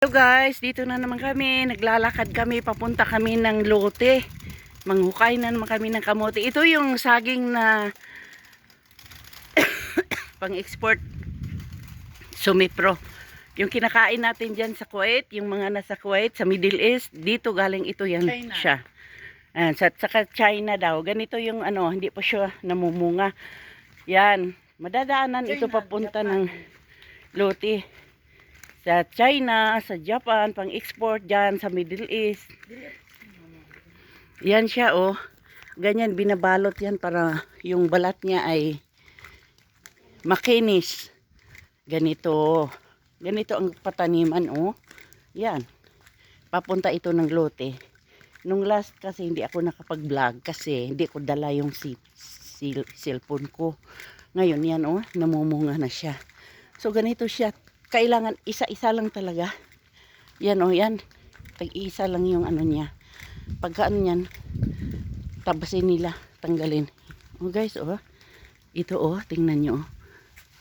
Hello guys, dito na naman kami. Naglalakad kami, papunta kami ng lote. Manghukay na naman kami ng kamote. Ito yung saging na pang-export Sumipro. Yung kinakain natin dyan sa Kuwait, yung mga nasa Kuwait, sa Middle East, dito galing ito yan China. siya. Saka China daw. Ganito yung hindi pa siya namumunga. Yan, madadaanan China, ito papunta Japan. ng lote. Sa China, sa Japan, pang-export dyan, sa Middle East. Yan siya, oh. Ganyan, binabalot yan para yung balat niya ay makinis. Ganito. Ganito ang pataniman, oh. Yan. Papunta ito ng lote. Nung last kasi hindi ako nakapag-vlog kasi hindi ko dala yung cellphone ko. Ngayon, yan, oh. Namumunga na siya. So, ganito siya. Kailangan isa-isa lang talaga. Yan o, yan. Tag-isa lang yung ano niya. Pagka ano yan, tabasin nila, tanggalin. O guys, o. Ito o, tingnan nyo o.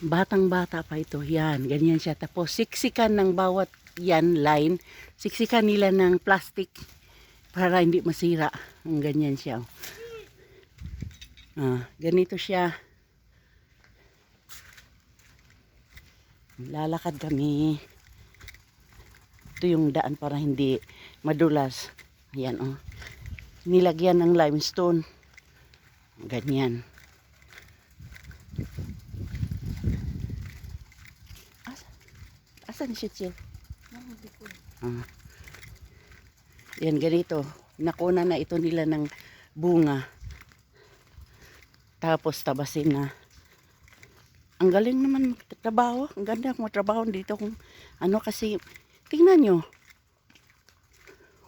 Batang-bata pa ito. Yan, ganyan siya. Tapos siksikan ng bawat yan line. Siksikan nila ng plastic para hindi masira. Ang ganyan siya o. Ganito siya. Lalakad kami. Ito yung daan para hindi madulas. Ayan oh. Nilagyan ng limestone. Ganyan. Asan si Chill? Yan ganito. Nakuna na ito nila ng bunga. Tapos tabasin na. Ang galing naman magtrabaho. Ang ganda kung matrabaho dito kung ano kasi tingnan nyo.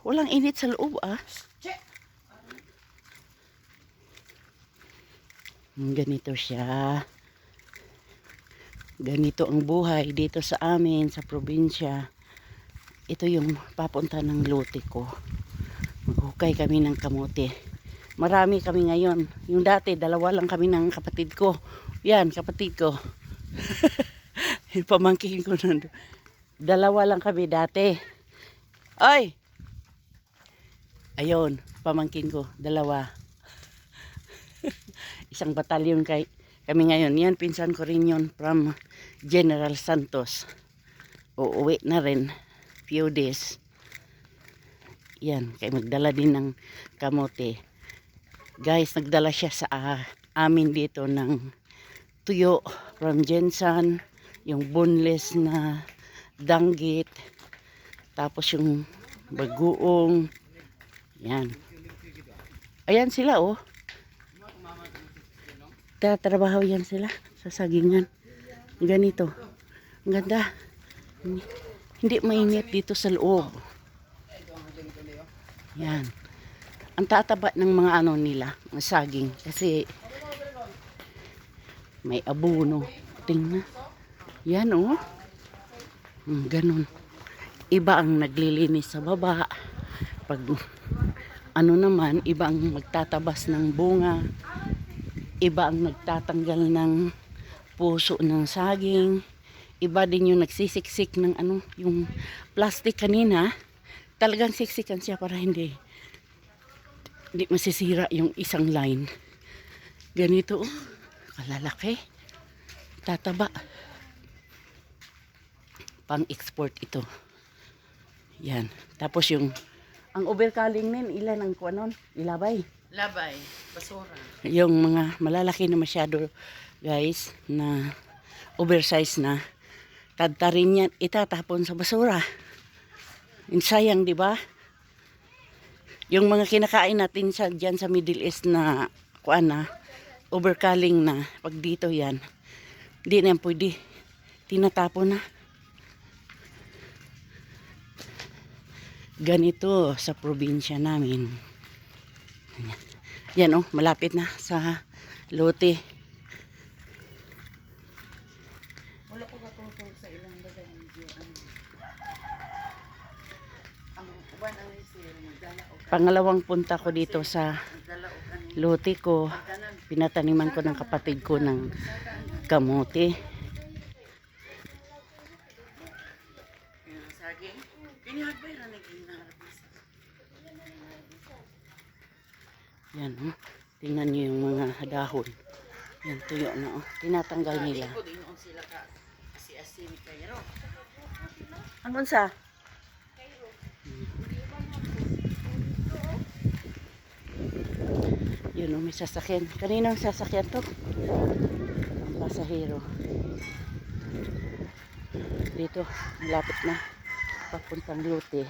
Walang init sa loob ah. Ganito siya. Ganito ang buhay dito sa amin sa probinsya. Ito yung papunta ng lote ko. Maghukay kami ng kamote. Marami kami ngayon. Yung dati dalawa lang kami ng kapatid ko. Yan, kapatid ko. Yung pamangkin ko nandun. Dalawa lang kami dati. Ay! Ayun, pamangkin ko. Dalawa. Isang batalyon kami ngayon. Yan, pinsan ko rin yun from General Santos. Uuwi na rin. Few days. Yan, kaya magdala din ng kamote. Guys, nagdala siya sa amin dito ng tuyo from Jensan, yung boneless na danggit, tapos yung bagoong, yan. Ayan sila oh. Tatrabaho yan sila sa sagingan. Ganito. Ang ganda. Hindi mainit dito sa loob. Yan. Ang tataba ng mga ano nila, mga saging. Kasi may abono. Tingnan. Yan oh. Ganun. Iba ang naglilinis sa baba. Pag ano naman, iba ang magtatabas ng bunga. Iba ang nagtatanggal ng puso ng saging. Iba din yung nagsisiksik ng ano, yung plastic kanina. Talagang siksikan siya para hindi masisira yung isang line. Ganito oh. Kalalaki. Tataba. Pang-export ito. Yan. Tapos yung ang overcalling nin, ilan ang kuanon? Ilabay. Labay, basura. Yung mga malalaki na masyado, guys, na oversize na, tadtarin yan, itatapon sa basura. Sayang, di ba? Yung mga kinakain natin dyan sa Middle East na kuan na, overcalling na, pag dito yan, hindi na yan pwede. Tinatapon na. Ganito sa probinsya namin. Yan oh, malapit na sa lote. Wala ko katutulog sa ilang bagay ang uban ang isir, magdala o Pangalawang punta ko dito sa lote ko. Pinataniman ko ng kapatid ko ng kamote. saging. Kinihat ba yun? Yan, oh. Tingnan niyo yung mga dahon. Yan, tuyo na, oh. Tinatanggal nila. Anong sa? Yun, oh, may sasakyan. Kaninong sasakyan to? Ang pasahero. Dito, malapit na. Papuntang Lute.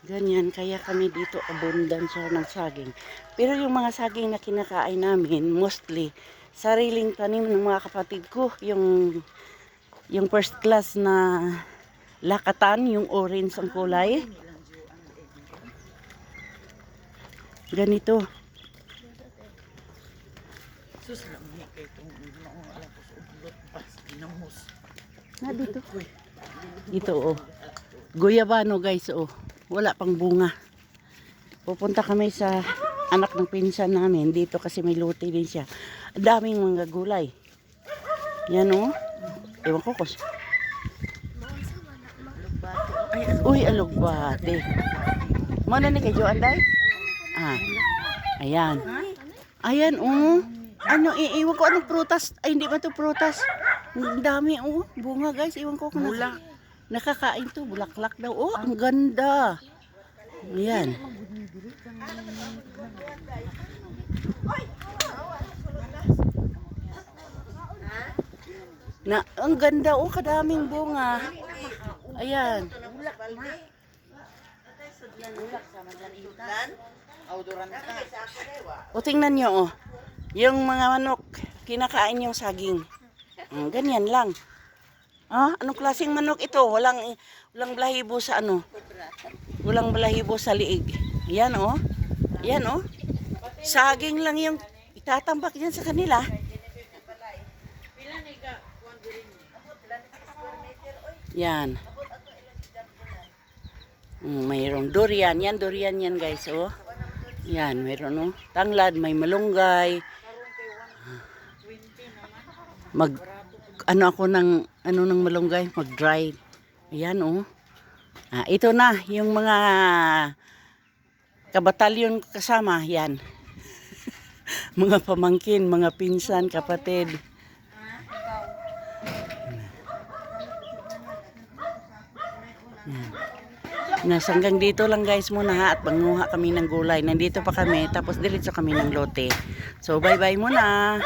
Ganyan, kaya kami dito abundant siya ng saging. Pero yung mga saging na kinakain namin, mostly, sariling tanim ng mga kapatid ko. Yung first class na lakatan, yung orange ang kulay. Ganito. Sus lang niya kay itong alam ko sa ublot pas ginamos. Na dito. Dito, oh. Guyabano, guys, oh. Wala pang bunga. Pupunta kami sa anak ng pinsan namin dito kasi may lote din siya. Daming mga gulay. Yan, oh. Ewan ko kus. Uy, alugbate. Mana ni kay Joanday? Ah. Ayan. Ayan, oh. Ano, iiwan ko anong prutas. Ay, hindi ba to prutas? Ang dami, oh. Bunga, guys. Iwan ko kung nakakain to. Bulaklak daw. Oh, ang ganda. Ayan. Na, ang ganda, oh. Kadaming bunga. Ayan. O, tingnan nyo, oh. Yung mga manok, kinakain yung saging. Ganyan lang. Ah, anong klaseng manok ito? Walang balahibo sa ano. Walang balahibo sa liig. Yan, oh. Yan, oh. Saging lang yung itatambak yan sa kanila. Yan. Mayroong durian. Yan, durian yan, guys, oh. Yan, mayroon, oh. Tanglad, may malunggay. Ano ako ng malunggay, mag-dry. Ayan, oh. Ah, ito na, yung mga kabatalyon kasama, yan. Mga pamangkin, mga pinsan, kapatid. Hanggang dito lang, guys, muna, ha, at manguha kami ng gulay. Nandito pa kami, tapos diretso kami ng lote. So, bye-bye muna.